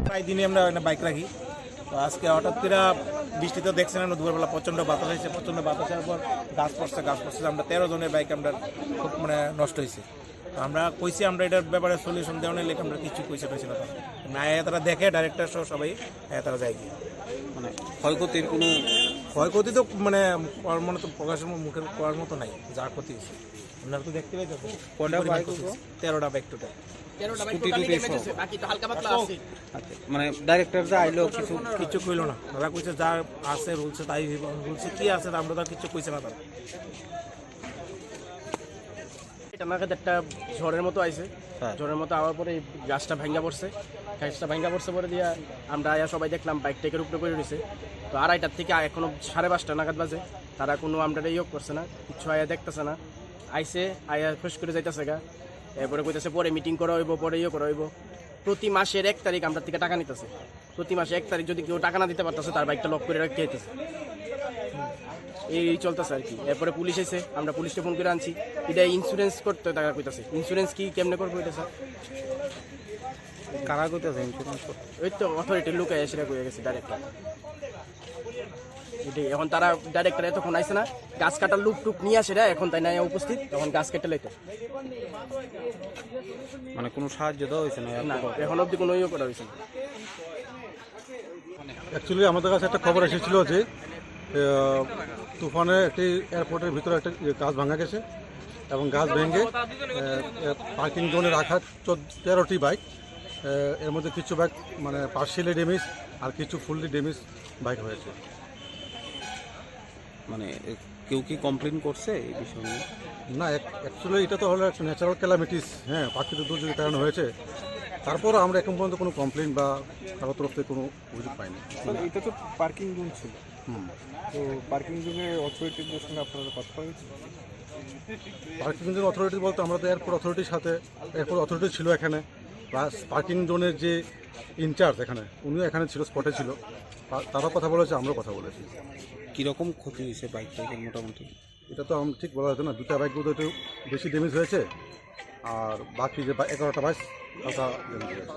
প্রায় দিনই আমরা বাইক রাখি। তো আজকে হঠাৎ করে বৃষ্টি তো দেখছেন, আমরা দুপুরবেলা প্রচণ্ড বাতাস হয়েছে, প্রচণ্ড বাতাসের পর গাছ পড়ছে। আমরা 13 জনের বাইক আমরা খুব নষ্ট হয়েছে। তো আমরা কইছি আমরা এটার ব্যাপারে সলিউশন দেওয়ার লেগে আমরা কিছু পয়সা পেয়েছি না। তারা দেখে ডাইরেক্টর সহ সবাই তারা যায় গিয়ে ক্ষয়ক্ষতি তো করার মনে তো প্রকাশের মুখের করার মতো নাই। যা ক্ষতি হয়েছে আপনারা তো দেখতে পাই যাবো। 13টা বাইক টোটাল। ডাইরেক্টর যা আইলো কিছু কইলো না, তারা কইছে যা আছে রুলছে তাই রুলছে কি আছে আমরা তো কিছু কইছে না। তারা আমাকে একটা ঝড়ের মতো আইছে, ঝড়ের মতো আওয়ার পরে গাছটা ভাঙ্গা পড়ছে পরে দিয়া আমরা আয়া সবাই দেখলাম বাইক টেকের উপরে পড়ে রয়েছে। তো 2:30টার থেকে এখনো 5:30 নাগাদ বাজে, তারা কোনো আমরা ইয়োগ করছে না, কিছু আয়া দেখতেছে না। আইসে আয়া খুশ করে যাইতেছে গা, এরপরে কইতেছে পরে মিটিং করা হইব, পরে করা হইব। প্রতি মাসের 1 তারিখ আমরা থেকে টাকা নিতেছে, প্রতি মাসে 1 তারিখ যদি কেউ টাকা না দিতে পারতেছে তার বাইকটা লক করে রাখতে হইতেছে। এই চলতেছে আর কি। এরপরে পুলিশ এসে আমরা পুলিশকে ফোন করে আনছি, এটা ইন্স্যুরেন্স করতে টাকা কইতেছে। ইন্স্যুরেন্স কি কেমনে করবো এটা স্যার? কারা কইতেছে ইন্স্যুরেন্স করতে? ওই তো অথরিটির লোক এসে কয়ে গেছে ডাইরেক্টর। এটাই এখন তারা ডাইরেক্টর এতক্ষণ আইসে না, গাছ কাটার লুক টুক নিয়ে আসে না, এখন তাই না উপস্থিত, তখন গাছ কেটে লাইতো। কোনো সাহায্য দেওয়া হয়েছে না এখন অব্দি কোনো করা হয়েছে না। অ্যাকচুয়ালি আমাদের কাছে একটা খবর এসেছিল যে তুফানে একটি এয়ারপোর্টের ভিতরে একটা গাছ ভাঙা গেছে এবং গাছ ভেঙে পার্কিং জোনে রাখা 13টি বাইক, এর মধ্যে কিছু বাইক পার্শিয়ালি ড্যামেজ আর কিছু ফুললি ড্যামেজ বাইক হয়েছে। কেউ কি কমপ্লেন করছে এই বিষয় নিয়ে? না, অ্যাকচুয়ালি এটা তো হলো একটা ন্যাচারাল ক্যালামিটিস, হ্যাঁ, প্রাকৃতিক দুর্যোগের কারণে হয়েছে। তারপরও আমরা এখন পর্যন্ত কোনো কমপ্লেন বা কারোর তরফ থেকে কোনো অভিযোগ পাইনি। এটা তো পার্কিং জোন ছিল, তো পার্কিং জোনের অথরিটিদের সঙ্গে আপনারা কথা বলেছেন? পার্কিং জোন অথরিটি বলতে আমরা তো এয়ারপোর্ট অথরিটির সাথে, এয়ারপোর্ট অথরিটি ছিল এখানে, প্লাস পার্কিং জোনের যে ইনচার্জ এখানে উনিও এখানে ছিল, স্পটে ছিল, তারও কথা বলেছে, আমরাও কথা বলেছি। কীরকম ক্ষতি হয়েছে বাইক থেকে মোটামুটি? এটা তো আমি ঠিক বলা যেত না, 2টা বাইক বোধহয় একটু বেশি ড্যামেজ হয়েছে আর বাকি যে 11টা বাইক হালকা ড্যামেজ হয়েছে।